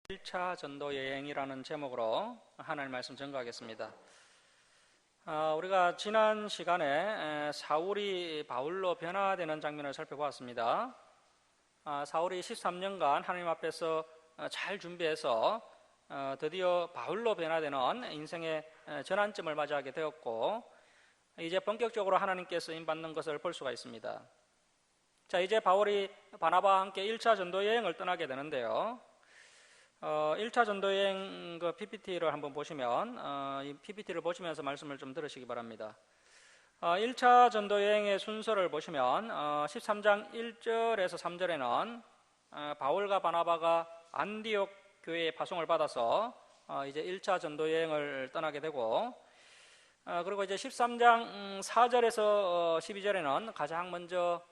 1차 전도 여행이라는 제목으로 하나님 말씀 전가하겠습니다. 우리가 지난 시간에 사울이 바울로 변화되는 장면을 살펴보았습니다. 사울이 13년간 하나님 앞에서 잘 준비해서 드디어 바울로 변화되는 인생의 전환점을 맞이하게 되었고, 이제 본격적으로 하나님께 쓰임받는 것을 볼 수가 있습니다. 자, 이제 바울이 바나바와 함께 1차 전도 여행을 떠나게 되는데요. 1차 전도여행 그 PPT를 한번 보시면 이 PPT를 보시면서 말씀을 좀 들으시기 바랍니다. 1차 전도여행의 순서를 보시면 13장 1절에서 3절에는 바울과 바나바가 안디옥 교회에 파송을 받아서 이제 1차 전도여행을 떠나게 되고, 그리고 이제 13장 4절에서 12절에는 가장 먼저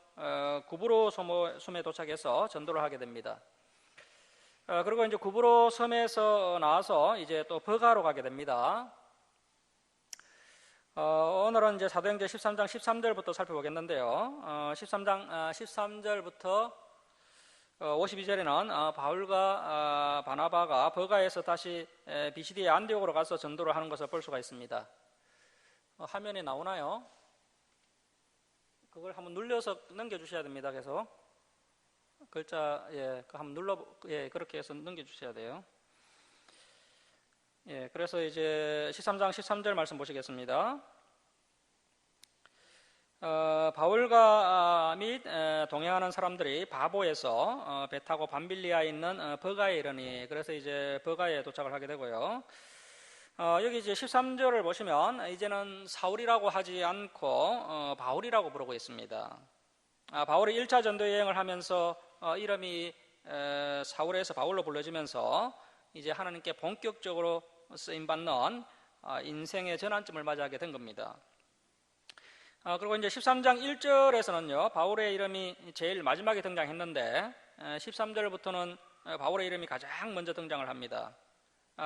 구브로 섬에 도착해서 전도를 하게 됩니다. 그리고 이제 구브로 섬에서 나와서 이제 또 버가로 가게 됩니다. 오늘은 이제 사도행전 13장 13절부터 살펴보겠는데요. 13장 13절부터 52절에는 바울과 바나바가 버가에서 다시 비시디의 안디옥으로 가서 전도를 하는 것을 볼 수가 있습니다. 화면에 나오나요? 그걸 한번 눌러서 넘겨주셔야 됩니다. 계속. 글자, 한번 그렇게 해서 넘겨주셔야 돼요. 그래서 이제 13장 13절 말씀 보시겠습니다. 바울과 및 동행하는 사람들이 바보에서 배 타고 밤빌리아에 있는 버가에 이르니, 그래서 이제 버가에 도착을 하게 되고요. 여기 이제 13절을 보시면 이제는 사울이라고 하지 않고 바울이라고 부르고 있습니다. 바울이 1차 전도 여행을 하면서 이름이 사울에서 바울로 불러지면서 이제 하나님께 본격적으로 쓰임받는 인생의 전환점을 맞이하게 된 겁니다. 그리고 이제 13장 1절에서는요, 바울의 이름이 제일 마지막에 등장했는데 13절부터는 바울의 이름이 가장 먼저 등장을 합니다.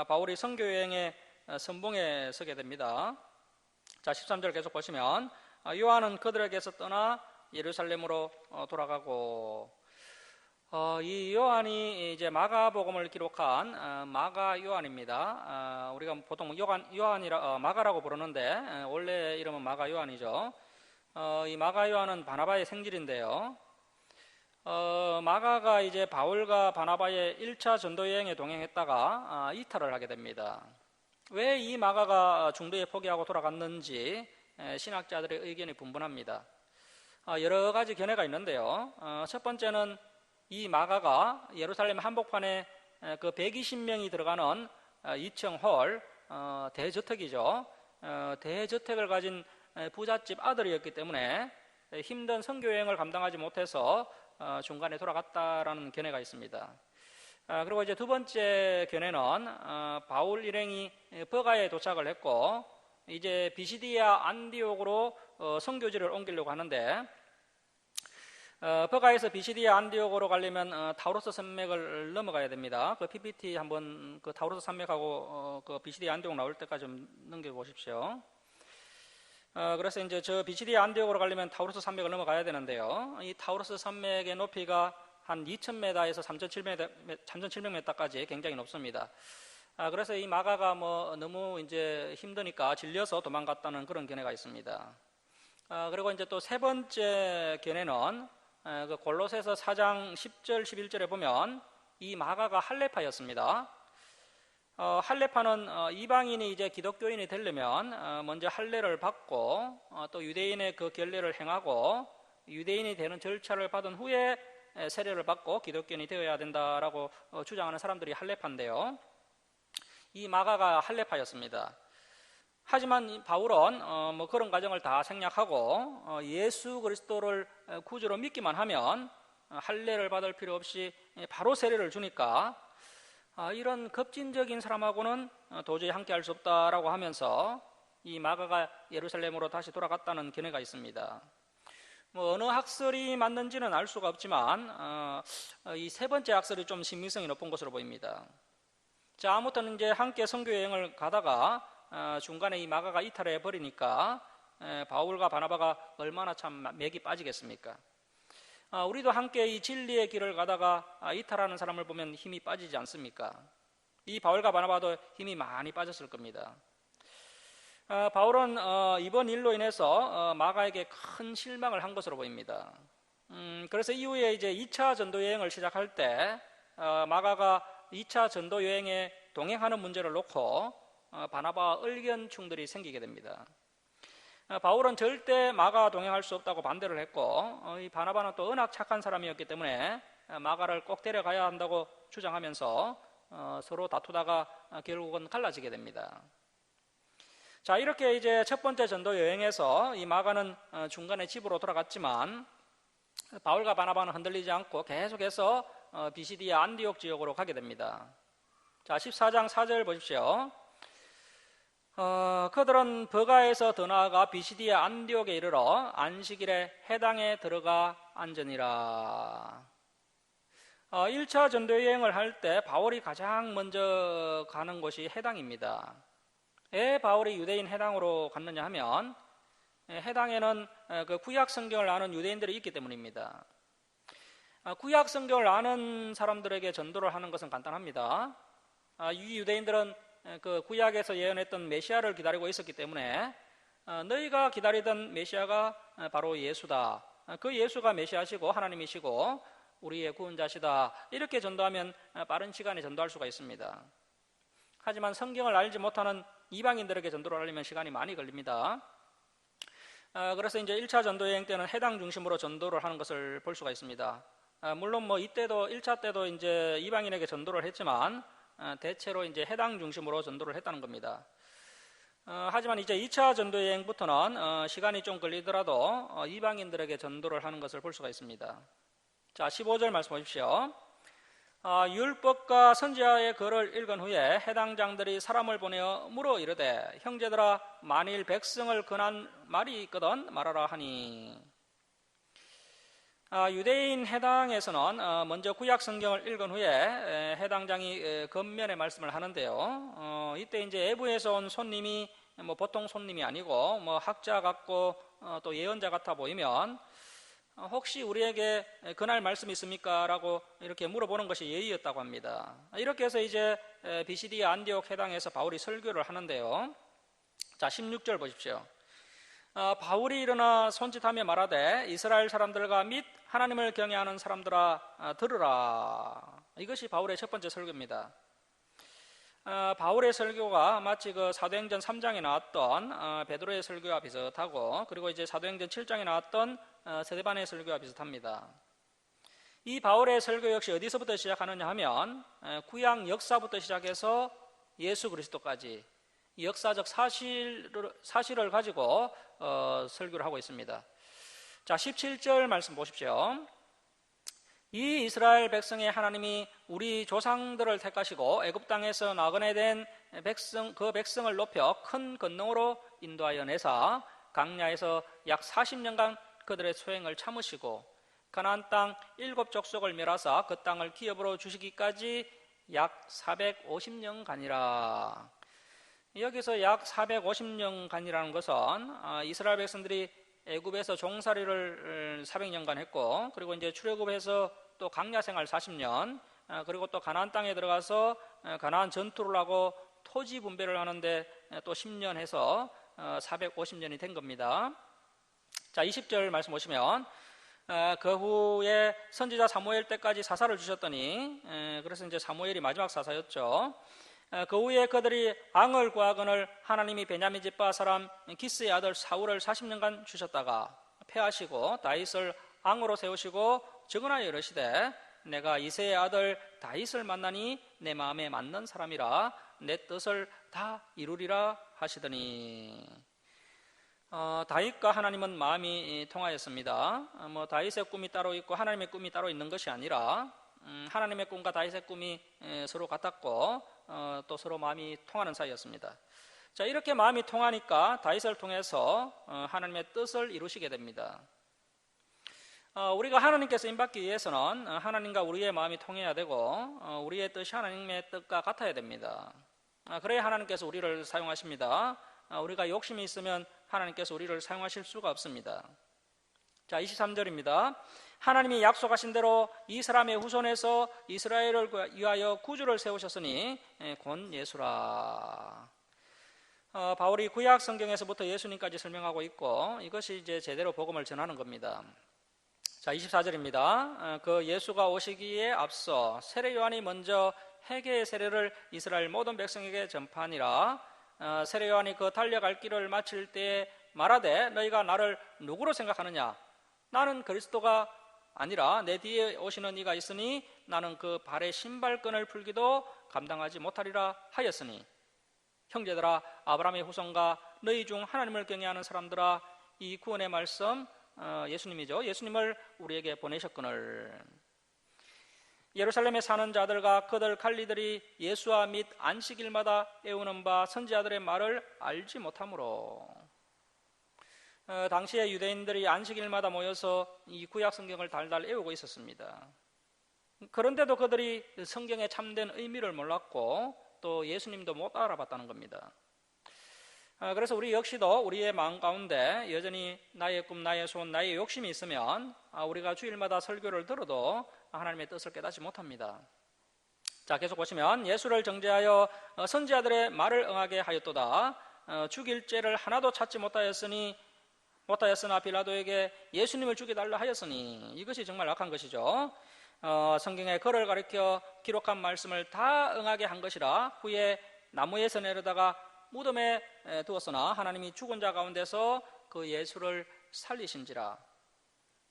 바울이 선교 여행의 선봉에 서게 됩니다. 자, 13절 계속 보시면 요한은 그들에게서 떠나 예루살렘으로 돌아가고, 이 요한이 이제 마가복음을 기록한 마가 요한입니다. 우리가 보통 마가라고 부르는데 원래 이름은 마가 요한이죠. 이 마가 요한은 바나바의 생질인데요. 마가가 이제 바울과 바나바의 1차 전도 여행에 동행했다가 이탈을 하게 됩니다. 왜 이 마가가 중도에 포기하고 돌아갔는지 신학자들의 의견이 분분합니다. 여러 가지 견해가 있는데요. 첫 번째는 이 마가가 예루살렘 한복판에 그 120명이 들어가는 2층 홀, 대저택이죠. 대저택을 가진 부잣집 아들이었기 때문에 힘든 선교 여행을 감당하지 못해서 중간에 돌아갔다라는 견해가 있습니다. 그리고 이제 두 번째 견해는 바울 일행이 버가에 도착을 했고 이제 비시디아 안디옥으로 선교지를 옮기려고 하는데, 버가에서 비시디아 안디옥으로 가려면 타우로스 산맥을 넘어가야 됩니다. 그 PPT 한번 그 타우로스 산맥하고 그 비시디아 안디옥 나올 때까지 좀 넘겨보십시오. 그래서 이제 저 비시디아 안디옥으로 가려면 타우로스 산맥을 넘어가야 되는데요. 이 타우로스 산맥의 높이가 한 2,000m에서 3,700m까지 굉장히 높습니다. 그래서 이 마가가 너무 이제 힘드니까 질려서 도망갔다는 그런 견해가 있습니다. 그리고 이제 또 세 번째 견해는 그 골로새서 4장 10절 11절에 보면 이 마가가 할례파였습니다. 할례파는 이방인이 이제 기독교인이 되려면 먼저 할례를 받고 또 유대인의 그 결례를 행하고 유대인이 되는 절차를 받은 후에 세례를 받고 기독교인이 되어야 된다라고 주장하는 사람들이 할례파인데요. 이 마가가 할례파였습니다. 하지만 바울은 그런 과정을 다 생략하고 예수 그리스도를 구주로 믿기만 하면 할례를 받을 필요 없이 바로 세례를 주니까 이런 급진적인 사람하고는 도저히 함께할 수 없다라고 하면서 이 마가가 예루살렘으로 다시 돌아갔다는 견해가 있습니다. 어느 학설이 맞는지는 알 수가 없지만 이 세 번째 학설이 좀 신빙성이 높은 것으로 보입니다. 자, 아무튼 이제 함께 선교 여행을 가다가 중간에 이 마가가 이탈해 버리니까 바울과 바나바가 얼마나 참 맥이 빠지겠습니까? 우리도 함께 이 진리의 길을 가다가 이탈하는 사람을 보면 힘이 빠지지 않습니까? 이 바울과 바나바도 힘이 많이 빠졌을 겁니다. 바울은 이번 일로 인해서 마가에게 큰 실망을 한 것으로 보입니다. 그래서 이후에 이제 2차 전도 여행을 시작할 때 마가가 2차 전도 여행에 동행하는 문제를 놓고 바나바와 의견 충돌이 생기게 됩니다. 바울은 절대 마가 동행할 수 없다고 반대를 했고 이 바나바는 또 워낙 착한 사람이었기 때문에 마가를 꼭 데려가야 한다고 주장하면서 서로 다투다가 결국은 갈라지게 됩니다. 자, 이렇게 이제 첫 번째 전도 여행에서 이 마가는 중간에 집으로 돌아갔지만 바울과 바나바는 흔들리지 않고 계속해서 비시디아 안디옥 지역으로 가게 됩니다. 자, 14장 4절 보십시오. 그들은 버가에서 더 나아가 비시디아 안디옥에 이르러 안식일에 해당에 들어가 앉으니라. 1차 전도 여행을 할 때 바울이 가장 먼저 가는 곳이 해당입니다. 왜 바울이 유대인 해당으로 갔느냐 하면 해당에는 그 구약 성경을 아는 유대인들이 있기 때문입니다. 구약 성경을 아는 사람들에게 전도를 하는 것은 간단합니다. 이 유대인들은 그 구약에서 예언했던 메시아를 기다리고 있었기 때문에 너희가 기다리던 메시아가 바로 예수다. 그 예수가 메시아시고 하나님이시고 우리의 구원자시다. 이렇게 전도하면 빠른 시간에 전도할 수가 있습니다. 하지만 성경을 알지 못하는 이방인들에게 전도를 하려면 시간이 많이 걸립니다. 그래서 이제 1차 전도 여행 때는 해당 중심으로 전도를 하는 것을 볼 수가 있습니다. 물론 뭐 이때도 1차 때도 이제 이방인에게 전도를 했지만 대체로 이제 해당 중심으로 전도를 했다는 겁니다. 하지만 이제 2차 전도 여행부터는 시간이 좀 걸리더라도 이방인들에게 전도를 하는 것을 볼 수가 있습니다. 자, 15절 말씀 보십시오. 율법과 선지자의 글을 읽은 후에 해당 장들이 사람을 보내어 물어 이르되 형제들아 만일 백성을 권한 말이 있거든 말하라 하니. 유대인 해당에서는 먼저 구약 성경을 읽은 후에 해당장이 겉면에 말씀을 하는데요. 이때 이제 외부에서 온 손님이 뭐 보통 손님이 아니고 뭐 학자 같고 또 예언자 같아 보이면 혹시 우리에게 그날 말씀이 있습니까? 라고 이렇게 물어보는 것이 예의였다고 합니다. 이렇게 해서 이제 비시디아 안디옥 해당에서 바울이 설교를 하는데요. 자, 16절 보십시오. 바울이 일어나 손짓하며 말하되 이스라엘 사람들과 및 하나님을 경외하는 사람들아 들으라. 이것이 바울의 첫 번째 설교입니다. 바울의 설교가 마치 그 사도행전 3장에 나왔던 베드로의 설교와 비슷하고 그리고 이제 사도행전 7장에 나왔던 스데반의 설교와 비슷합니다. 이 바울의 설교 역시 어디서부터 시작하느냐 하면 구약 역사부터 시작해서 예수 그리스도까지 역사적 사실을 가지고 설교를 하고 있습니다. 자, 17절 말씀 보십시오. 이 이스라엘 백성의 하나님이 우리 조상들을 택하시고 애굽 땅에서 나그네 된 그 백성을 높여 큰 권능으로 인도하여 내사 강야에서 약 40년간 그들의 소행을 참으시고 가나안 땅 7족속을 멸하사 그 땅을 기업으로 주시기까지 약 450년간이라. 여기서 약 450년간이라는 것은 이스라엘 백성들이 애굽에서 종살이를 400년간 했고 그리고 이제 출애굽해서 또 강야 생활 40년 그리고 또 가나안 땅에 들어가서 가나안 전투를 하고 토지 분배를 하는데 또 10년 해서 450년이 된 겁니다. 자, 20절 말씀 보시면 그 후에 선지자 사무엘 때까지 사사를 주셨더니 그래서 이제 사무엘이 마지막 사사였죠. 그 후에 그들이 앙을 구하거늘 하나님이 베냐민 집바 사람 기스의 아들 사울을 40년간 주셨다가 패하시고 다윗을 앙으로 세우시고 증언하여 이르시되 내가 이새의 아들 다윗을 만나니 내 마음에 맞는 사람이라 내 뜻을 다 이루리라 하시더니 다윗과 하나님은 마음이 통하였습니다. 뭐 다윗의 꿈이 따로 있고 하나님의 꿈이 따로 있는 것이 아니라 하나님의 꿈과 다윗의 꿈이 서로 같았고 또 서로 마음이 통하는 사이였습니다. 자, 이렇게 마음이 통하니까 다윗을 통해서 하나님의 뜻을 이루시게 됩니다. 우리가 하나님께 쓰임받기 위해서는 하나님과 우리의 마음이 통해야 되고 우리의 뜻이 하나님의 뜻과 같아야 됩니다. 그래야 하나님께서 우리를 사용하십니다. 우리가 욕심이 있으면 하나님께서 우리를 사용하실 수가 없습니다. 자, 23절입니다. 하나님이 약속하신 대로 이 사람의 후손에서 이스라엘을 위하여 구주를 세우셨으니 곧 예수라. 바울이 구약 성경에서부터 예수님까지 설명하고 있고 이것이 이제 제대로 복음을 전하는 겁니다. 자, 24절입니다. 그 예수가 오시기에 앞서 세례 요한이 먼저 회개의 세례를 이스라엘 모든 백성에게 전파하니라. 세례 요한이 그 달려갈 길을 마칠 때에 말하되 너희가 나를 누구로 생각하느냐? 나는 그리스도가 아니라 내 뒤에 오시는 이가 있으니 나는 그 발의 신발끈을 풀기도 감당하지 못하리라 하였으니 형제들아 아브라함의 후손과 너희 중 하나님을 경외하는 사람들아 이 구원의 말씀 예수님이죠. 예수님을 우리에게 보내셨거늘 예루살렘에 사는 자들과 그들 관리들이 예수와 및 안식일마다 애우는 바 선지자들의 말을 알지 못하므로 당시에 유대인들이 안식일마다 모여서 이 구약 성경을 달달 애우고 있었습니다. 그런데도 그들이 성경의 참된 의미를 몰랐고 또 예수님도 못 알아봤다는 겁니다. 그래서 우리 역시도 우리의 마음 가운데 여전히 나의 꿈, 나의 소원, 나의 욕심이 있으면 우리가 주일마다 설교를 들어도 하나님의 뜻을 깨닫지 못합니다. 자, 계속 보시면 예수를 정죄하여 선지자들의 말을 응하게 하였도다. 죽일 죄를 하나도 찾지 못하였으나 빌라도에게 예수님을 죽여달라 하였으니 이것이 정말 악한 것이죠. 성경에 그를 가리켜 기록한 말씀을 다 응하게 한 것이라 후에 나무에서 내려다가 무덤에 두었으나 하나님이 죽은 자 가운데서 그 예수를 살리신지라.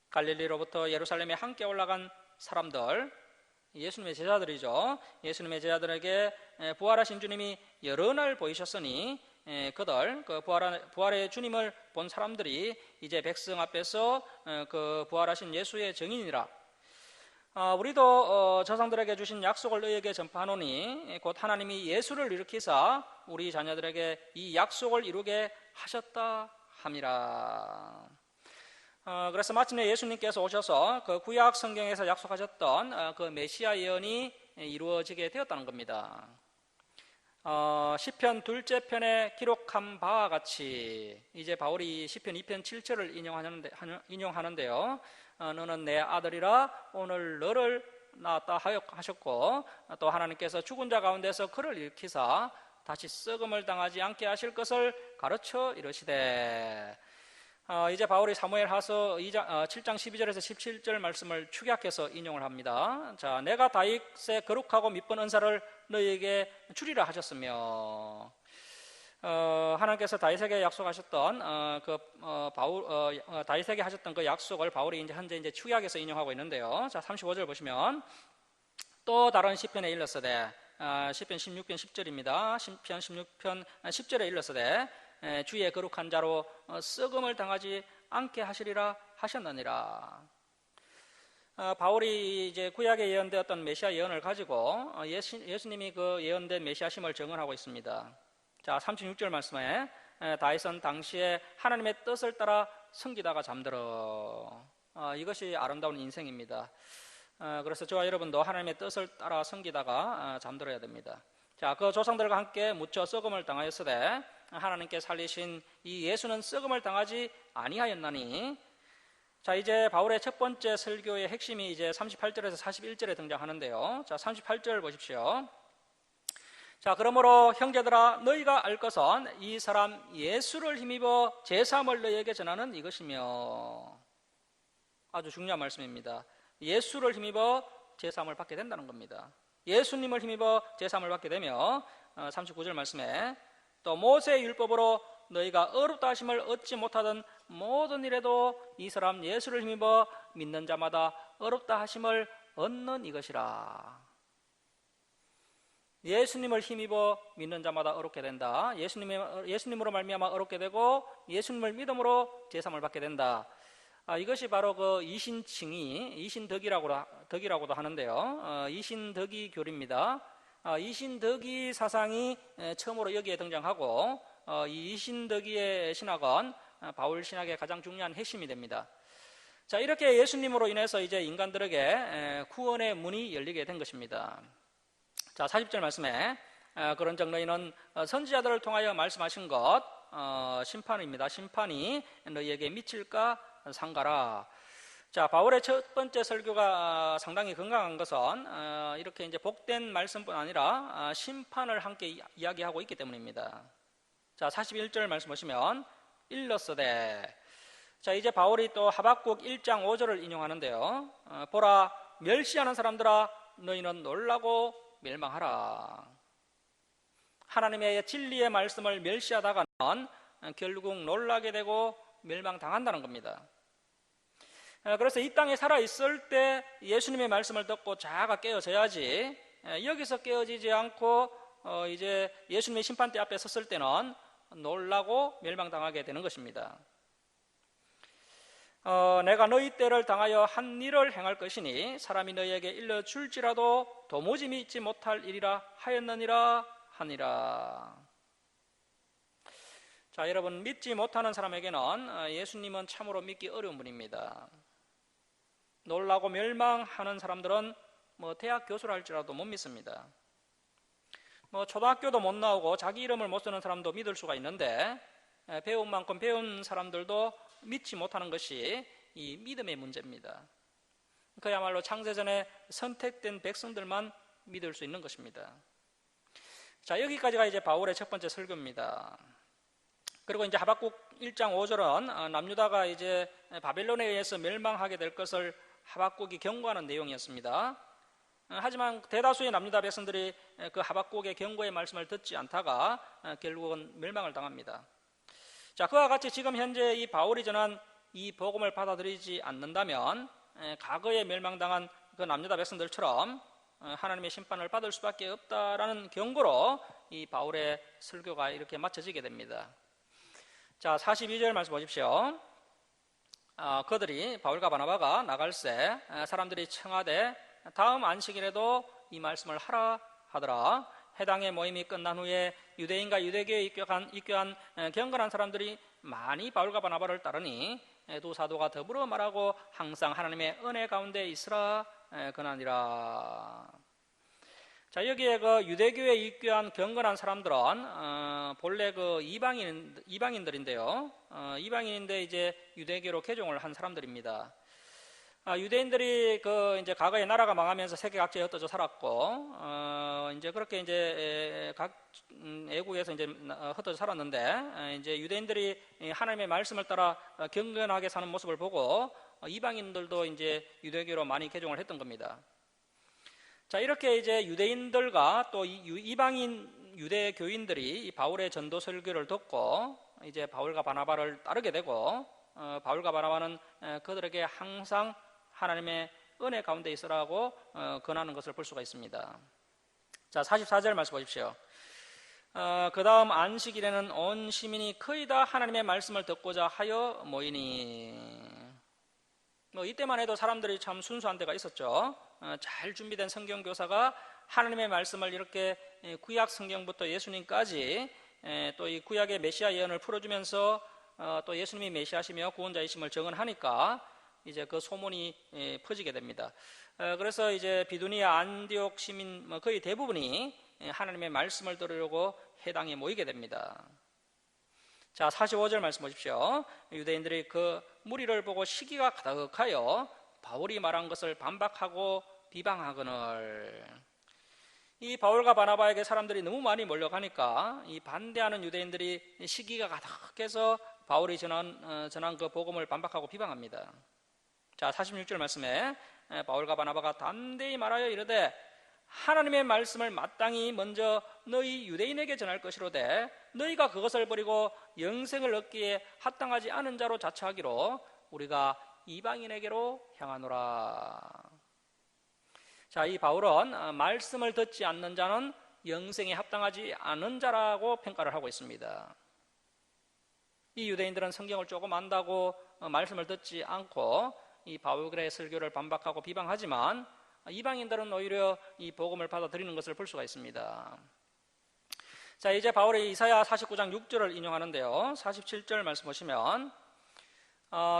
갈릴리로부터 예루살렘에 함께 올라간 사람들, 예수님의 제자들이죠. 예수님의 제자들에게 부활하신 주님이 여러 날 보이셨으니 그들 그 부활의 주님을 본 사람들이 이제 백성 앞에서 그 부활하신 예수의 증인이라. 우리도 조상들에게 주신 약속을 너희에게 전파하노니 곧 하나님이 예수를 일으키사 우리 자녀들에게 이 약속을 이루게 하셨다 함이라. 그래서 마침내 예수님께서 오셔서 그 구약 성경에서 약속하셨던 그 메시아 예언이 이루어지게 되었다는 겁니다. 시편 둘째 편에 기록한 바와 같이 이제 바울이 시편 2편 7절을 인용하는데요. 너는 내 아들이라 오늘 너를 낳았다 하셨고 또 하나님께서 죽은 자 가운데서 그를 일으키사 다시 썩음을 당하지 않게 하실 것을 가르쳐 이르시되. 이제 바울이 사무엘하서 7장 12절에서 17절 말씀을 축약해서 인용을 합니다. 자, 내가 다윗의 거룩하고 미쁜 은사를 너희에게 주리라 하셨으며 하나님께서 다윗에게 약속하셨던 다윗에게 하셨던 그 약속을 바울이 현재 축약해서 인용하고 있는데요. 자, 35절 보시면 또 다른 시편에 일렀으되 시편 16편 10절입니다. 시편 16편 10절에 일렀으되 주의 거룩한 자로 썩음을 당하지 않게 하시리라 하셨느니라. 바울이 이제 구약에 예언되었던 메시아 예언을 가지고 예수님이 그 예언된 메시아심을 증언하고 있습니다. 자, 36절 말씀에 다윗은 당시에 하나님의 뜻을 따라 섬기다가 잠들어. 이것이 아름다운 인생입니다. 그래서 저와 여러분도 하나님의 뜻을 따라 섬기다가 잠들어야 됩니다. 자, 그 조상들과 함께 묻혀 썩음을 당하였으되 하나님께 살리신 이 예수는 썩음을 당하지 아니하였나니. 자, 이제 바울의 첫 번째 설교의 핵심이 이제 38절에서 41절에 등장하는데요. 자, 38절 보십시오. 자, 그러므로 형제들아 너희가 알 것은 이 사람 예수를 힘입어 제사함을 너희에게 전하는 이것이며. 아주 중요한 말씀입니다. 예수를 힘입어 제사함을 받게 된다는 겁니다. 예수님을 힘입어 제사함을 받게 되며 39절 말씀에 또 모세의 율법으로 너희가 어렵다 하심을 얻지 못하던 모든 일에도 이 사람 예수를 힘입어 믿는 자마다 어렵다 하심을 얻는 이것이라. 예수님을 힘입어 믿는 자마다 어렵게 된다. 예수님으로 말미암아 어렵게 되고 예수님을 믿음으로 제사함을 받게 된다. 이것이 바로 그 이신덕이라고도 하는데요. 이신덕이 교리입니다. 이신덕이 사상이 처음으로 여기에 등장하고 이 이신덕이의 신학은 바울 신학의 가장 중요한 핵심이 됩니다. 자, 이렇게 예수님으로 인해서 이제 인간들에게 구원의 문이 열리게 된 것입니다. 자, 40절 말씀에 그런즉 너희는 선지자들을 통하여 말씀하신 것 심판입니다. 심판이 너희에게 미칠까 상가라. 자, 바울의 첫 번째 설교가 상당히 건강한 것은 이렇게 이제 복된 말씀뿐 아니라 심판을 함께 이야기하고 있기 때문입니다. 자, 41절 말씀 보시면 일렀으되. 자, 이제 바울이 또 하박국 1장 5절을 인용하는데요. 보라, 멸시하는 사람들아, 너희는 놀라고 멸망하라. 하나님의 진리의 말씀을 멸시하다가는 결국 놀라게 되고 멸망당한다는 겁니다. 그래서 이 땅에 살아있을 때 예수님의 말씀을 듣고 자아가 깨어져야지, 여기서 깨어지지 않고 이제 예수님의 심판대 앞에 섰을 때는 놀라고 멸망당하게 되는 것입니다. 내가 너희 때를 당하여 한 일을 행할 것이니 사람이 너희에게 일러줄지라도 도무지 믿지 못할 일이라 하였느니라 하니라. 자, 여러분, 믿지 못하는 사람에게는 예수님은 참으로 믿기 어려운 분입니다. 놀라고 멸망하는 사람들은 대학 교수라 할지라도 못 믿습니다. 초등학교도 못 나오고 자기 이름을 못 쓰는 사람도 믿을 수가 있는데, 배운 만큼 배운 사람들도 믿지 못하는 것이 이 믿음의 문제입니다. 그야말로 창세전에 선택된 백성들만 믿을 수 있는 것입니다. 자, 여기까지가 이제 바울의 첫 번째 설교입니다. 그리고 이제 하박국 1장 5절은 남유다가 이제 바벨론에 의해서 멸망하게 될 것을 하박국이 경고하는 내용이었습니다. 하지만 대다수의 남유다 백성들이 그 하박국의 경고의 말씀을 듣지 않다가 결국은 멸망을 당합니다. 자, 그와 같이 지금 현재 이 바울이 전한 이 복음을 받아들이지 않는다면 과거에 멸망당한 그 남유다 백성들처럼 하나님의 심판을 받을 수밖에 없다라는 경고로 이 바울의 설교가 이렇게 마쳐지게 됩니다. 자, 42절 말씀 보십시오. 그들이 바울과 바나바가 나갈새 사람들이 청하되 다음 안식일에도 이 말씀을 하라 하더라. 해당의 모임이 끝난 후에 유대인과 유대교에 입교한 경건한 사람들이 많이 바울과 바나바를 따르니 두 사도가 더불어 말하고 항상 하나님의 은혜 가운데 있으라 그나니라. 자, 여기에 그 유대교에 입교한 경건한 사람들은 본래 그 이방인들인데요. 이방인인데 이제 유대교로 개종을 한 사람들입니다. 유대인들이 그 이제 과거에 나라가 망하면서 세계 각지에 흩어져 살았고, 이제 그렇게 이제 각 애국에서 이제 흩어져 살았는데, 이제 유대인들이 하나님의 말씀을 따라 경건하게 사는 모습을 보고 이방인들도 이제 유대교로 많이 개종을 했던 겁니다. 자, 이렇게 이제 유대인들과 또 이방인 유대 교인들이 바울의 전도 설교를 듣고 이제 바울과 바나바를 따르게 되고, 바울과 바나바는 그들에게 항상 하나님의 은혜 가운데 있으라고 권하는 것을 볼 수가 있습니다. 자, 44절 말씀 보십시오. 그 다음 안식일에는 온 시민이 거의 다 하나님의 말씀을 듣고자 하여 모이니. 이때만 해도 사람들이 참 순수한 데가 있었죠. 잘 준비된 성경 교사가 하나님의 말씀을 이렇게 구약 성경부터 예수님까지 또 이 구약의 메시아 예언을 풀어주면서 또 예수님이 메시아시며 구원자이심을 증언하니까 이제 그 소문이 퍼지게 됩니다. 그래서 이제 비두니아 안디옥 시민 거의 대부분이 하나님의 말씀을 들으려고 해당에 모이게 됩니다. 자, 45절 말씀 보십시오. 유대인들이 그 무리를 보고 시기가 가득하여 바울이 말한 것을 반박하고 비방하거늘. 이 바울과 바나바에게 사람들이 너무 많이 몰려가니까 이 반대하는 유대인들이 시기가 가득해서 바울이 전한 그 복음을 반박하고 비방합니다. 자, 46절 말씀에 바울과 바나바가 담대히 말하여 이르되 하나님의 말씀을 마땅히 먼저 너희 유대인에게 전할 것이로되 너희가 그것을 버리고 영생을 얻기에 합당하지 않은 자로 자처하기로 우리가 이방인에게로 향하노라. 자, 이 바울은 말씀을 듣지 않는 자는 영생에 합당하지 않은 자라고 평가를 하고 있습니다. 이 유대인들은 성경을 조금 안다고 말씀을 듣지 않고 이 바울의 설교를 반박하고 비방하지만 이방인들은 오히려 이 복음을 받아들이는 것을 볼 수가 있습니다. 자, 이제 바울이 이사야 49장 6절을 인용하는데요. 47절 말씀 보시면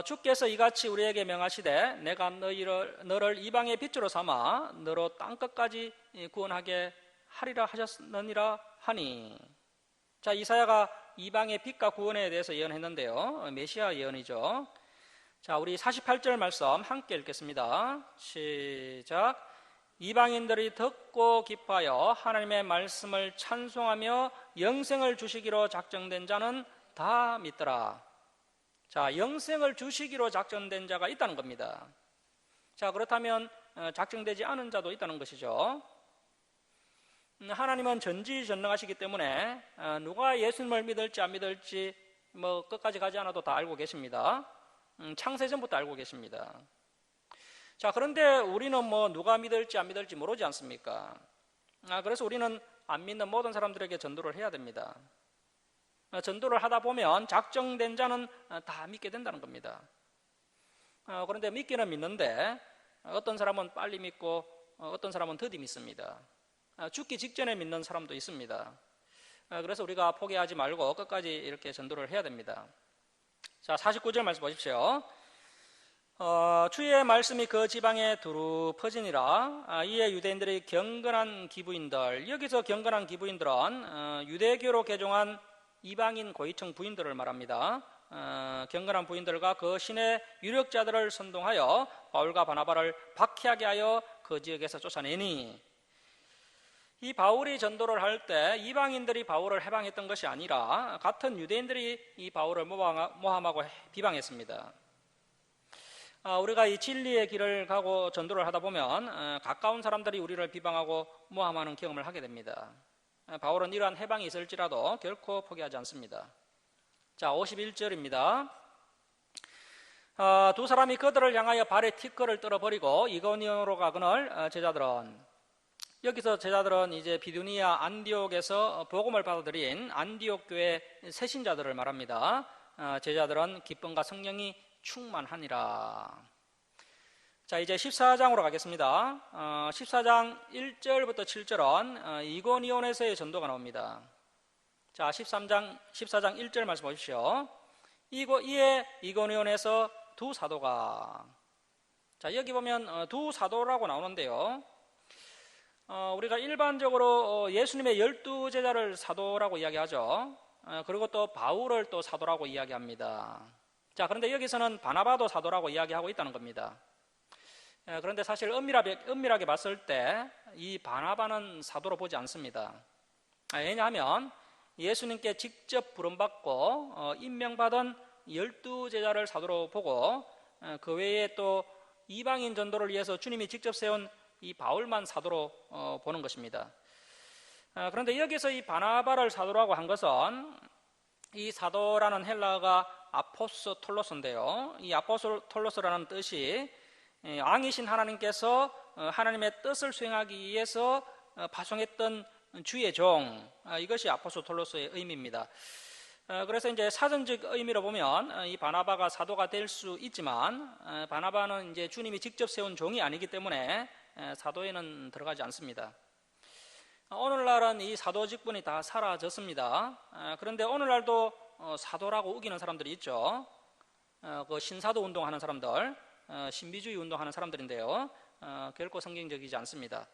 주께서 이같이 우리에게 명하시되 내가 너를 이방의 빛으로 삼아 너로 땅끝까지 구원하게 하리라 하셨느니라 하니. 자, 이사야가 이방의 빛과 구원에 대해서 예언했는데요. 메시아 예언이죠. 자, 우리 48절 말씀 함께 읽겠습니다. 시작. 이방인들이 듣고 기뻐하여 하나님의 말씀을 찬송하며 영생을 주시기로 작정된 자는 다 믿더라. 자, 영생을 주시기로 작정된 자가 있다는 겁니다. 자, 그렇다면 작정되지 않은 자도 있다는 것이죠. 하나님은 전지전능하시기 때문에 누가 예수님을 믿을지 안 믿을지 끝까지 가지 않아도 다 알고 계십니다. 창세전부터 알고 계십니다. 자, 그런데 우리는 누가 믿을지 안 믿을지 모르지 않습니까? 그래서 우리는 안 믿는 모든 사람들에게 전도를 해야 됩니다. 전도를 하다 보면 작정된 자는 다 믿게 된다는 겁니다. 그런데 믿기는 믿는데 어떤 사람은 빨리 믿고 어떤 사람은 더디 믿습니다. 죽기 직전에 믿는 사람도 있습니다. 그래서 우리가 포기하지 말고 끝까지 이렇게 전도를 해야 됩니다. 자, 49절 말씀 보십시오. 주의 말씀이 그 지방에 두루 퍼지니라. 이에 유대인들이 경건한 기부인들, 여기서 경건한 기부인들은 유대교로 개종한 이방인 고위층 부인들을 말합니다. 경건한 부인들과 그 신의 유력자들을 선동하여 바울과 바나바를 박해하게 하여 그 지역에서 쫓아내니, 이 바울이 전도를 할 때 이방인들이 바울을 해방했던 것이 아니라 같은 유대인들이 이 바울을 모함하고 비방했습니다. 우리가 이 진리의 길을 가고 전도를 하다 보면 가까운 사람들이 우리를 비방하고 모함하는 경험을 하게 됩니다. 바울은 이러한 해방이 있을지라도 결코 포기하지 않습니다. 자, 51절입니다. 두 사람이 그들을 향하여 발에 티끌을 떨어버리고 이고니온으로 가거늘 제자들은, 여기서 제자들은 이제 비두니아 안디옥에서 복음을 받아들인 안디옥 교회 새신자들을 말합니다. 제자들은 기쁨과 성령이 충만하니라. 자, 이제 14장으로 가겠습니다. 14장 1절부터 7절은 이고니온에서의 전도가 나옵니다. 자, 14장 1절 말씀 보십시오. 이에 이고니온에서 두 사도가, 자, 여기 보면 두 사도라고 나오는데요. 우리가 일반적으로 예수님의 12제자를 사도라고 이야기하죠. 그리고 또 바울을 또 사도라고 이야기합니다. 자, 그런데 여기서는 바나바도 사도라고 이야기하고 있다는 겁니다. 그런데 사실 엄밀하게 봤을 때 이 바나바는 사도로 보지 않습니다. 왜냐하면 예수님께 직접 부름받고 임명받은 12제자를 사도로 보고 그 외에 또 이방인 전도를 위해서 주님이 직접 세운 이 바울만 사도로 보는 것입니다. 그런데 여기서 이 바나바를 사도라고 한 것은 이 사도라는 헬라어가 아포스톨로스인데요. 이 아포스톨로스라는 뜻이 왕이신 하나님께서 하나님의 뜻을 수행하기 위해서 파송했던 주의 종, 이것이 아포스톨로스의 의미입니다. 그래서 이제 사전적 의미로 보면 이 바나바가 사도가 될 수 있지만 바나바는 이제 주님이 직접 세운 종이 아니기 때문에 사도에는 들어가지 않습니다. 오늘날은 이 사도 직분이 다 사라졌습니다. 그런데 오늘날도 사도라고 우기는 사람들이 있죠. 그 신사도 운동하는 사람들, 신비주의 운동하는 사람들인데요. 결코 성경적이지 않습니다.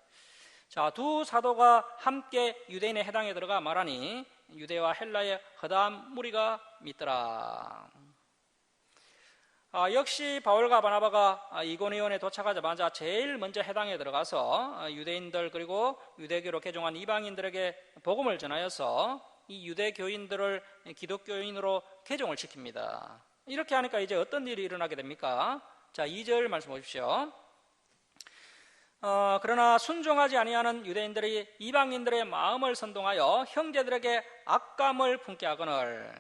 자, 두 사도가 함께 유대인의 해당에 들어가 말하니 유대와 헬라의 허다한 무리가 믿더라. 역시 바울과 바나바가 이고니온에 도착하자마자 제일 먼저 해당에 들어가서 유대인들 그리고 유대교로 개종한 이방인들에게 복음을 전하여서 이 유대교인들을 기독교인으로 개종을 시킵니다. 이렇게 하니까 이제 어떤 일이 일어나게 됩니까? 자, 2절 말씀 보십시오. 그러나 순종하지 아니하는 유대인들이 이방인들의 마음을 선동하여 형제들에게 악감을 품게 하거늘.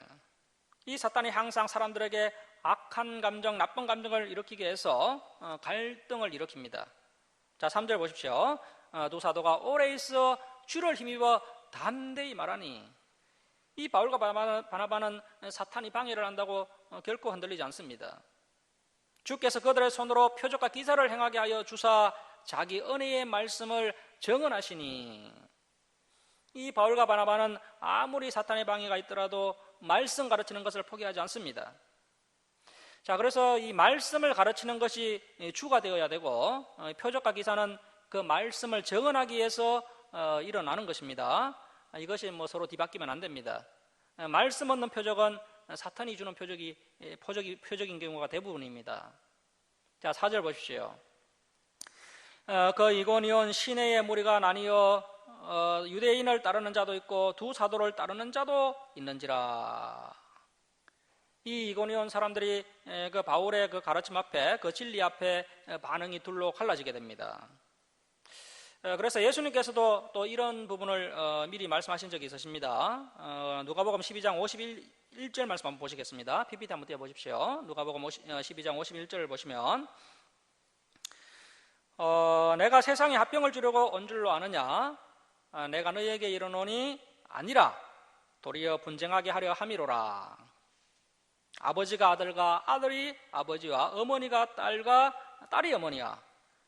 이 사탄이 항상 사람들에게 악한 감정, 나쁜 감정을 일으키게 해서 갈등을 일으킵니다. 자, 3절 보십시오. 두 사도가 오래 있어 주를 힘입어 담대히 말하니, 이 바울과 바나바는 사탄이 방해를 한다고 결코 흔들리지 않습니다. 주께서 그들의 손으로 표적과 기사를 행하게 하여 주사 자기 은혜의 말씀을 정언하시니, 이 바울과 바나바는 아무리 사탄의 방해가 있더라도 말씀 가르치는 것을 포기하지 않습니다. 자, 그래서 이 말씀을 가르치는 것이 주가 되어야 되고 표적과 기사는 그 말씀을 정언하기 위해서 일어나는 것입니다. 이것이 서로 뒤바뀌면 안 됩니다. 말씀 없는 표적은 사탄이 주는 표적인 경우가 대부분입니다. 자, 4절 보십시오. 그 이고니온 시내의 무리가 나뉘어 유대인을 따르는 자도 있고 두 사도를 따르는 자도 있는지라. 이 이고니온 사람들이 그 바울의 그 가르침 앞에, 그 진리 앞에 반응이 둘로 갈라지게 됩니다. 그래서 예수님께서도 또 이런 부분을 미리 말씀하신 적이 있으십니다. 누가복음 12장 51절 말씀 한번 보시겠습니다. PPT 한번 띄워보십시오. 누가복음 12장 51절을 보시면 내가 세상에 합병을 주려고 온 줄로 아느냐? 내가 너희에게 이르노니 아니라 도리어 분쟁하게 하려 함이로라. 아버지가 아들과 아들이 아버지와 어머니가 딸과 딸이 어머니와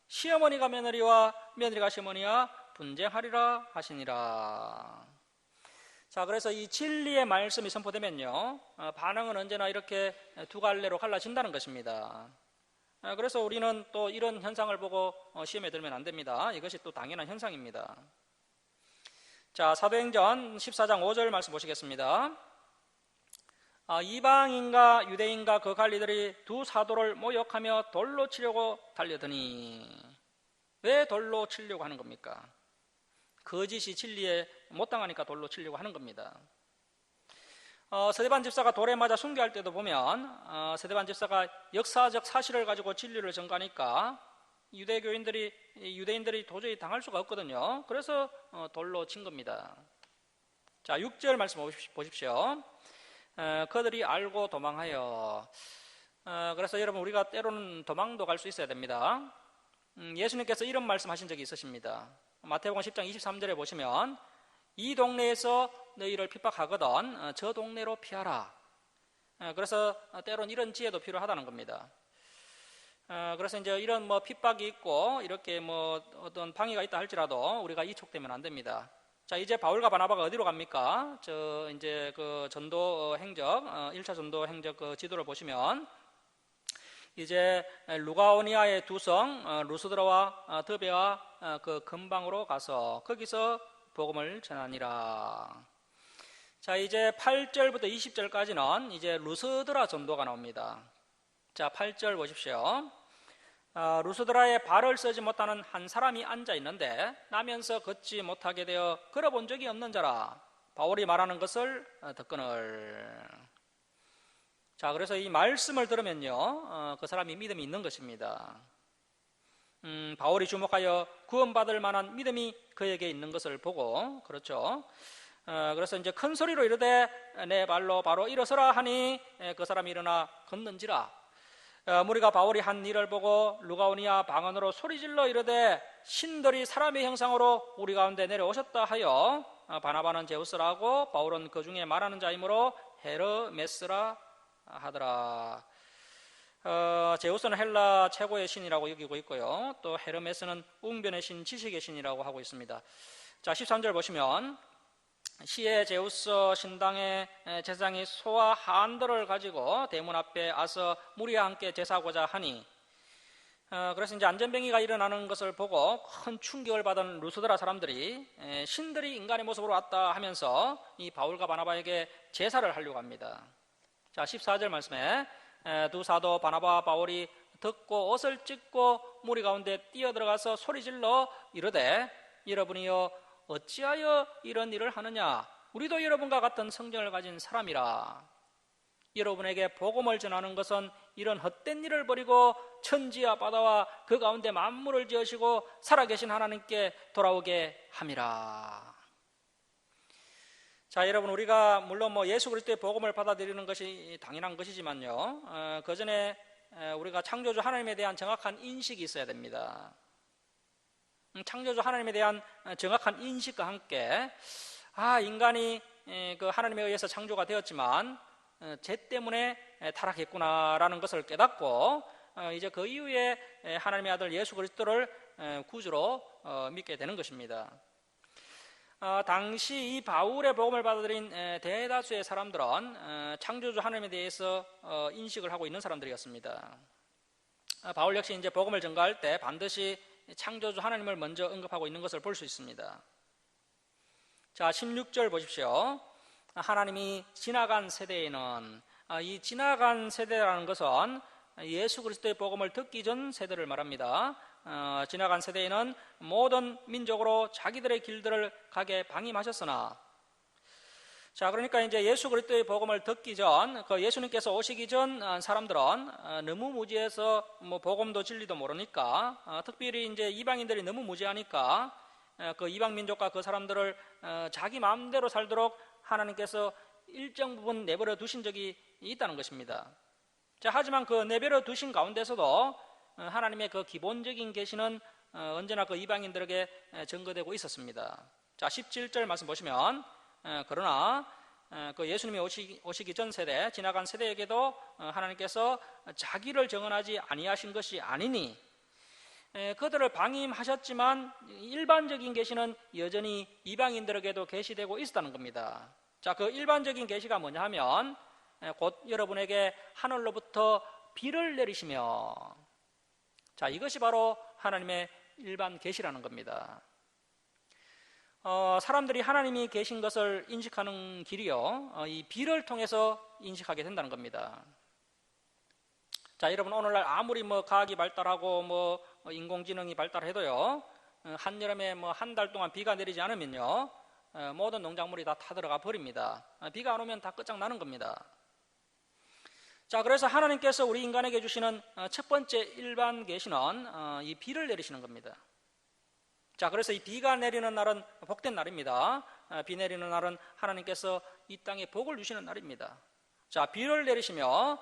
시어머니가 며느리와 며느리가 시어머니와 분쟁하리라 하시니라. 자, 그래서 이 진리의 말씀이 선포되면요, 반응은 언제나 이렇게 두 갈래로 갈라진다는 것입니다. 그래서 우리는 또 이런 현상을 보고 시험에 들면 안 됩니다. 이것이 또 당연한 현상입니다. 자, 사도행전 14장 5절 말씀 보시겠습니다. 이방인과 유대인과 그 관리들이 두 사도를 모욕하며 돌로 치려고 달려드니. 왜 돌로 치려고 하는 겁니까? 거짓이 진리에 못 당하니까 돌로 치려고 하는 겁니다. 스데반 집사가 돌에 맞아 순교할 때도 보면 스데반 집사가 역사적 사실을 가지고 진리를 전가하니까 유대인들이 도저히 당할 수가 없거든요. 그래서 돌로 친 겁니다. 자, 6절 말씀 보십시오. 그들이 알고 도망하여. 그래서 여러분, 우리가 때로는 도망도 갈 수 있어야 됩니다. 예수님께서 이런 말씀하신 적이 있으십니다. 마태복음 10장 23절에 보시면 이 동네에서 너희를 핍박하거든 저 동네로 피하라. 그래서 때로는 이런 지혜도 필요하다는 겁니다. 그래서 이제 이런 핍박이 있고 이렇게 어떤 방해가 있다 할지라도 우리가 이촉되면 안 됩니다. 자, 이제 바울과 바나바가 어디로 갑니까? 이제 그 전도 행적, 1차 전도 행적 그 지도를 보시면 이제 루가오니아의 두 성 루스드라와 드베와 그 근방으로 가서 거기서 복음을 전하니라. 자, 이제 8절부터 20절까지는 이제 루스드라 전도가 나옵니다. 자, 8절 보십시오. 루스드라에 발을 쓰지 못하는 한 사람이 앉아 있는데 나면서 걷지 못하게 되어 걸어본 적이 없는 자라. 바울이 말하는 것을 듣거늘. 자, 그래서 이 말씀을 들으면요, 그 사람이 믿음이 있는 것입니다. 바울이 주목하여 구원받을 만한 믿음이 그에게 있는 것을 보고, 그렇죠. 그래서 이제 큰 소리로 이르되 내 발로 바로 일어서라 하니 그 사람이 일어나 걷는지라. 무리가 바울이 한 일을 보고 루가오니아 방언으로 소리질러 이르되 신들이 사람의 형상으로 우리 가운데 내려오셨다 하여 바나바는 제우스라고 바울은 그 중에 말하는 자이므로 헤르메스라 하더라. 제우스는 헬라 최고의 신이라고 여기고 있고요, 또 헤르메스는 웅변의 신, 지식의 신이라고 하고 있습니다. 자, 13절 보시면 시의 제우스 신당의 제사장이 소와 한들을 가지고 대문 앞에 아서 무리와 함께 제사하고자 하니, 그래서 이제 안전병이가 일어나는 것을 보고 큰 충격을 받은 루스드라 사람들이 신들이 인간의 모습으로 왔다 하면서 이 바울과 바나바에게 제사를 하려고 합니다. 자, 14절 말씀에 두 사도 바나바와 바울이 듣고 옷을 찢고 무리 가운데 뛰어들어가서 소리질러 이르되 여러분이여 어찌하여 이런 일을 하느냐? 우리도 여러분과 같은 성전을 가진 사람이라. 여러분에게 복음을 전하는 것은 이런 헛된 일을 버리고 천지와 바다와 그 가운데 만물을 지으시고 살아계신 하나님께 돌아오게 함이라. 자, 여러분, 우리가 물론 예수 그리스도의 복음을 받아들이는 것이 당연한 것이지만요, 그 전에 우리가 창조주 하나님에 대한 정확한 인식이 있어야 됩니다. 창조주 하나님에 대한 정확한 인식과 함께 인간이 그 하나님에 의해서 창조가 되었지만 죄 때문에 타락했구나라는 것을 깨닫고 이제 그 이후에 하나님의 아들 예수 그리스도를 구주로 믿게 되는 것입니다. 당시 이 바울의 복음을 받아들인 대다수의 사람들은 창조주 하나님에 대해서 인식을 하고 있는 사람들이었습니다. 바울 역시 이제 복음을 전가할 때 반드시 창조주 하나님을 먼저 언급하고 있는 것을 볼 수 있습니다. 자, 16절 보십시오. 하나님이 지나간 세대에는 이 지나간 세대라는 것은 예수 그리스도의 복음을 듣기 전 세대를 말합니다. 지나간 세대에는 모든 민족으로 자기들의 길들을 가게 방임하셨으나, 자, 그러니까 이제 예수 그리스도의 복음을 듣기 전, 그 예수님께서 오시기 전 사람들은 너무 무지해서 뭐 복음도 진리도 모르니까, 특별히 이제 이방인들이 너무 무지하니까 그 이방 민족과 그 사람들을 자기 마음대로 살도록 하나님께서 일정 부분 내버려 두신 적이 있다는 것입니다. 자, 하지만 그 내버려 두신 가운데서도 하나님의 그 기본적인 계시는 언제나 그 이방인들에게 증거되고 있었습니다. 자, 17절 말씀 보시면, 그러나 그 예수님이 오시기 전 세대, 지나간 세대에게도 하나님께서 자기를 정언하지 아니하신 것이 아니니, 그들을 방임하셨지만 일반적인 계시는 여전히 이방인들에게도 계시되고 있었다는 겁니다. 자, 그 일반적인 계시가 뭐냐 하면 곧 여러분에게 하늘로부터 비를 내리시며, 자, 이것이 바로 하나님의 일반 계시라는 겁니다. 사람들이 하나님이 계신 것을 인식하는 길이요, 이 비를 통해서 인식하게 된다는 겁니다. 자, 여러분, 오늘날 아무리 뭐 과학이 발달하고 뭐 인공지능이 발달해도요, 한여름에 뭐 한 달 동안 비가 내리지 않으면요, 모든 농작물이 다 타들어가 버립니다. 비가 안 오면 다 끝장나는 겁니다. 자, 그래서 하나님께서 우리 인간에게 주시는 첫 번째 일반 계시는 이 비를 내리시는 겁니다. 자, 그래서 이 비가 내리는 날은 복된 날입니다. 비 내리는 날은 하나님께서 이 땅에 복을 주시는 날입니다. 자, 비를 내리시며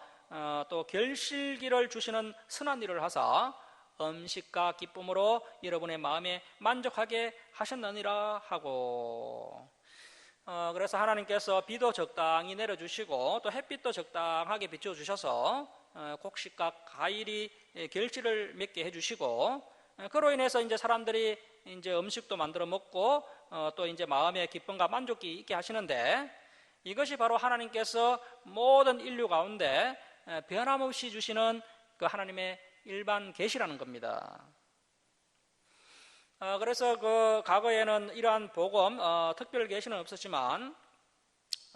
또 결실기를 주시는 선한 일을 하사 음식과 기쁨으로 여러분의 마음에 만족하게 하셨느니라 하고, 그래서 하나님께서 비도 적당히 내려주시고 또 햇빛도 적당하게 비춰주셔서 곡식과 과일이 결실을 맺게 해주시고, 그로 인해서 이제 사람들이 이제 음식도 만들어 먹고 또 이제 마음의 기쁨과 만족이 있게 하시는데, 이것이 바로 하나님께서 모든 인류 가운데 변함없이 주시는 그 하나님의 일반 계시라는 겁니다. 그래서 그 과거에는 이러한 복음, 특별 계시는 없었지만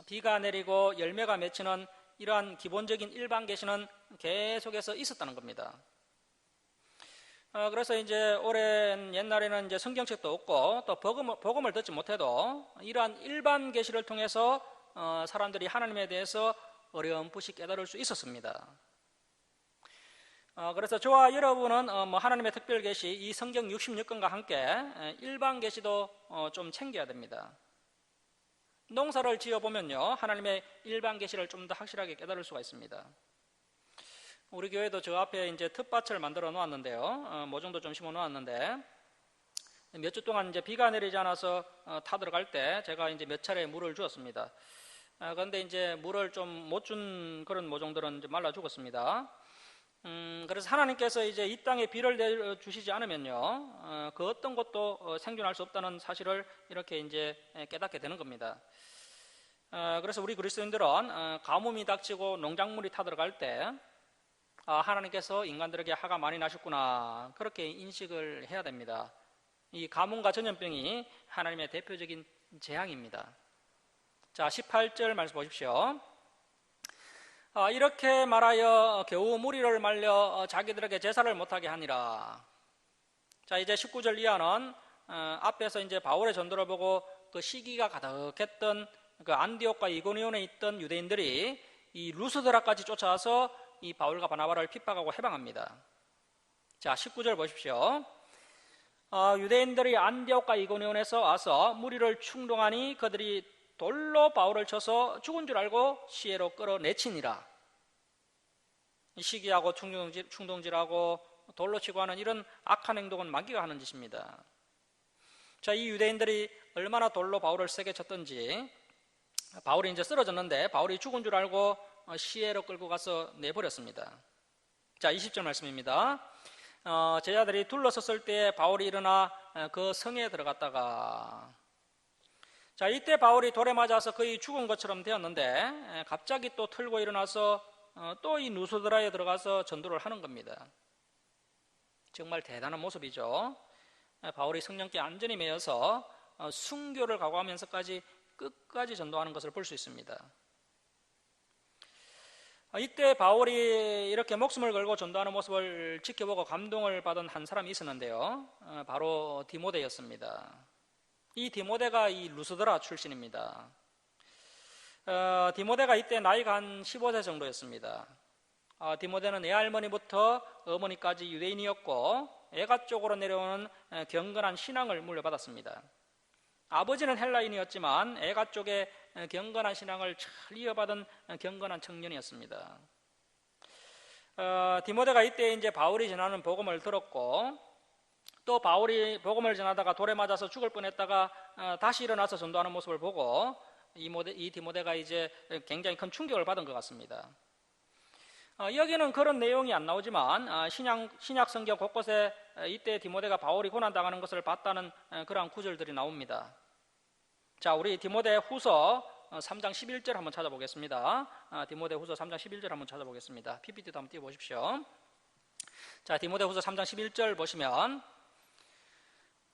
비가 내리고 열매가 맺히는 이러한 기본적인 일반 계시는 계속해서 있었다는 겁니다. 그래서 이제 오랜 옛날에는 이제 성경책도 없고 또 복음을 듣지 못해도 이러한 일반 계시를 통해서 사람들이 하나님에 대해서 어렴풋이 깨달을 수 있었습니다. 그래서 저와 여러분은 뭐 하나님의 특별 계시, 이 성경 66권과 함께 일반 계시도 좀 챙겨야 됩니다. 농사를 지어보면요, 하나님의 일반 계시를 좀 더 확실하게 깨달을 수가 있습니다. 우리 교회도 저 앞에 이제 텃밭을 만들어 놓았는데요, 모종도 좀 심어 놓았는데 몇 주 동안 이제 비가 내리지 않아서 타들어갈 때 제가 이제 몇 차례 물을 주었습니다. 그런데 이제 물을 좀 못 준 그런 모종들은 이제 말라 죽었습니다. 그래서 하나님께서 이제 이 땅에 비를 내주시지 않으면요, 그 어떤 것도 생존할 수 없다는 사실을 이렇게 이제 깨닫게 되는 겁니다. 그래서 우리 그리스도인들은 가뭄이 닥치고 농작물이 타들어갈 때 하나님께서 인간들에게 화가 많이 나셨구나, 그렇게 인식을 해야 됩니다. 이 가뭄과 전염병이 하나님의 대표적인 재앙입니다. 자, 18절 말씀 보십시오. 이렇게 말하여 겨우 무리를 말려 자기들에게 제사를 못하게 하니라. 자, 이제 19절 이하는 앞에서 이제 바울의 전도를 보고 그 시기가 가득했던 그 안디옥과 이고니온에 있던 유대인들이 이 루스드라까지 쫓아와서 이 바울과 바나바를 핍박하고 해방합니다. 자, 19절 보십시오. 유대인들이 안디옥과 이고니온에서 와서 무리를 충동하니 그들이 돌로 바울을 쳐서 죽은 줄 알고 시내로 끌어내치니라. 시기하고 충동질하고 돌로 치고 하는 이런 악한 행동은 마귀가 하는 짓입니다. 자, 이 유대인들이 얼마나 돌로 바울을 세게 쳤던지, 바울이 이제 쓰러졌는데 바울이 죽은 줄 알고 시내로 끌고 가서 내버렸습니다. 자, 20절 말씀입니다. 제자들이 둘러섰을 때 바울이 일어나 그 성에 들어갔다가, 자, 이때 바울이 돌에 맞아서 거의 죽은 것처럼 되었는데 갑자기 또 틀고 일어나서 또 이 누스드라에 들어가서 전도를 하는 겁니다. 정말 대단한 모습이죠. 바울이 성령께 안전히 매여서 순교를 각오하면서까지 끝까지 전도하는 것을 볼 수 있습니다. 이때 바울이 이렇게 목숨을 걸고 전도하는 모습을 지켜보고 감동을 받은 한 사람이 있었는데요. 바로 디모데였습니다. 이 디모데가 이 루스드라 출신입니다. 디모데가 이때 나이가 한 15세 정도였습니다. 디모데는 애할머니부터 어머니까지 유대인이었고 애가 쪽으로 내려오는 경건한 신앙을 물려받았습니다. 아버지는 헬라인이었지만 애가 쪽에 경건한 신앙을 잘 이어받은 경건한 청년이었습니다. 디모데가 이때 이제 바울이 전하는 복음을 들었고 또 바울이 복음을 전하다가 돌에 맞아서 죽을 뻔했다가 다시 일어나서 전도하는 모습을 보고 이 디모데가 이제 굉장히 큰 충격을 받은 것 같습니다. 여기는 그런 내용이 안 나오지만 신약 성경 곳곳에 이때 디모데가 바울이 고난당하는 것을 봤다는 그러한 구절들이 나옵니다. 자, 우리 디모데 후서 3장 11절 한번 찾아보겠습니다. 디모데 후서 3장 11절 한번 찾아보겠습니다. PPT도 한번 띄워보십시오. 자, 디모데 후서 3장 11절 보시면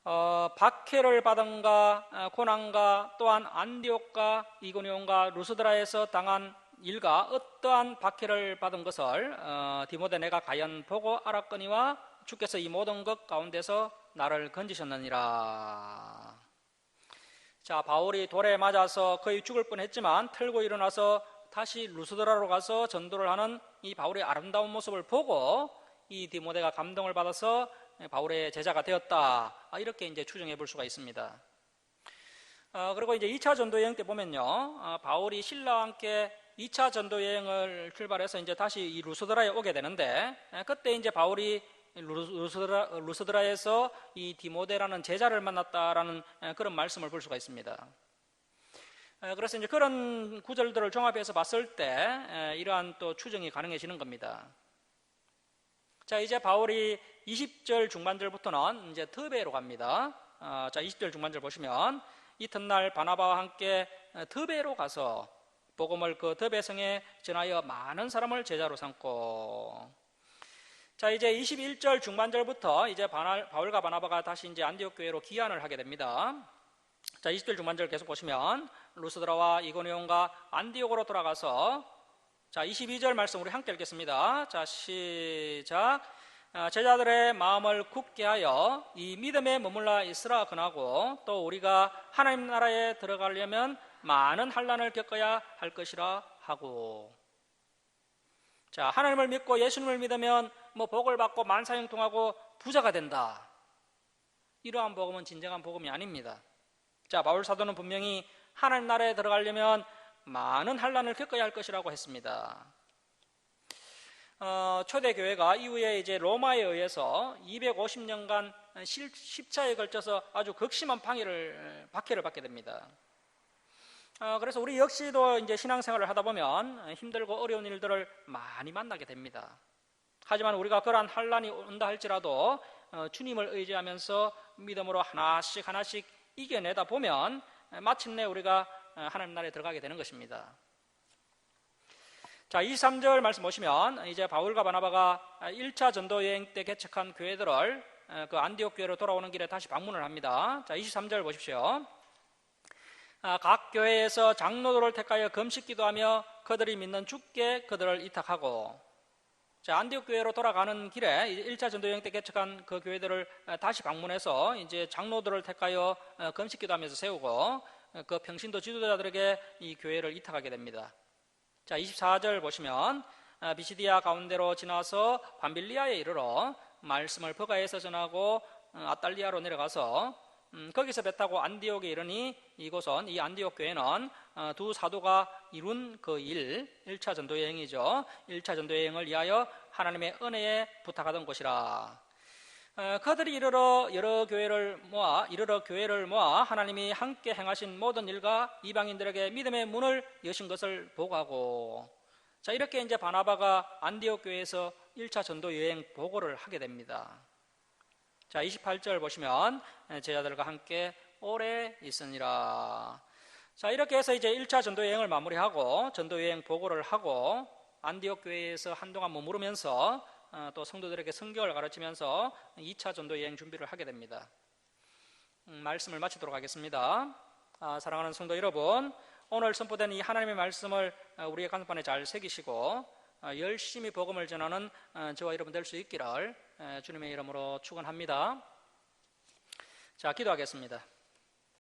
박해를 받은가 고난과 또한 안디옥과 이고니온과 루스드라에서 당한 일과 어떠한 박해를 받은 것을 디모데 내가 가연 보고 알았거니와 주께서 이 모든 것 가운데서 나를 건지셨느니라. 자, 바울이 돌에 맞아서 거의 죽을 뻔했지만 털고 일어나서 다시 루스드라로 가서 전도를 하는 이 바울의 아름다운 모습을 보고 이 디모데가 감동을 받아서 바울의 제자가 되었다. 이렇게 이제 추정해 볼 수가 있습니다. 그리고 이제 2차 전도 여행 때 보면요, 바울이 신라와 함께 2차 전도 여행을 출발해서 이제 다시 이 루스드라에 오게 되는데 그때 이제 바울이 루스드라에서 이 디모데라는 제자를 만났다라는 그런 말씀을 볼 수가 있습니다. 그래서 이제 그런 구절들을 종합해서 봤을 때 이러한 또 추정이 가능해지는 겁니다. 자, 이제 바울이 20절 중반절부터는 이제 더베로 갑니다. 자, 20절 중반절 보시면 이튿날 바나바와 함께 더베로 가서 복음을 그 더베성에 전하여 많은 사람을 제자로 삼고, 자, 이제 21절 중반절부터 이제 바울과 바나바가 다시 이제 안디옥 교회로 귀환을 하게 됩니다. 자, 20절 중반절 계속 보시면 루스드라와 이고니온과 안디옥으로 돌아가서, 자, 22절 말씀 우리 함께 읽겠습니다. 자, 시작. 제자들의 마음을 굳게 하여 이 믿음에 머물러 있으라 권하고 또 우리가 하나님 나라에 들어가려면 많은 환난을 겪어야 할 것이라 하고. 자, 하나님을 믿고 예수님을 믿으면 뭐 복을 받고 만사형통하고 부자가 된다. 이러한 복음은 진정한 복음이 아닙니다. 자, 바울 사도는 분명히 하나님 나라에 들어가려면 많은 환난을 겪어야 할 것이라고 했습니다. 초대교회가 이후에 이제 로마에 의해서 250년간 십자에 걸쳐서 아주 극심한 박해를 받게 됩니다. 그래서 우리 역시도 이제 신앙생활을 하다 보면 힘들고 어려운 일들을 많이 만나게 됩니다. 하지만 우리가 그러한 환난이 온다 할지라도 주님을 의지하면서 믿음으로 하나씩 이겨내다 보면 마침내 우리가 하나님 나라에 들어가게 되는 것입니다. 자, 23절 말씀 보시면 이제 바울과 바나바가 1차 전도 여행 때 개척한 교회들을 그 안디옥 교회로 돌아오는 길에 다시 방문을 합니다. 자, 23절 보십시오. 각 교회에서 장로들을 택하여 금식 기도하며 그들이 믿는 주께 그들을 이탁하고. 자, 안디옥 교회로 돌아가는 길에 1차 전도 여행 때 개척한 그 교회들을 다시 방문해서 이제 장로들을 택하여 금식 기도하면서 세우고 그 평신도 지도자들에게 이 교회를 이탁하게 됩니다. 자, 24절 보시면 비시디아 가운데로 지나서 밤빌리아에 이르러 말씀을 버가에서 전하고 아달리아로 내려가서 거기서 배 타고 안디옥에 이르니 이곳은 이 안디옥 교회는 두 사도가 이룬 그 1차 전도 여행이죠. 1차 전도 여행을 위하여 하나님의 은혜에 부탁하던 곳이라. 그들이 이르러 교회를 모아 하나님이 함께 행하신 모든 일과 이방인들에게 믿음의 문을 여신 것을 보고하고. 자, 이렇게 이제 바나바가 안디옥 교회에서 1차 전도 여행 보고를 하게 됩니다. 자, 28절 보시면 제자들과 함께 오래 있으니라. 자, 이렇게 해서 이제 1차 전도 여행을 마무리하고 전도 여행 보고를 하고 안디옥 교회에서 한동안 머무르면서 또 성도들에게 성경을 가르치면서 2차 전도 여행 준비를 하게 됩니다. 말씀을 마치도록 하겠습니다. 사랑하는 성도 여러분, 오늘 선포된 이 하나님의 말씀을 우리의 가슴판에 잘 새기시고 열심히 복음을 전하는 저와 여러분 될 수 있기를 주님의 이름으로 축원합니다. 자, 기도하겠습니다.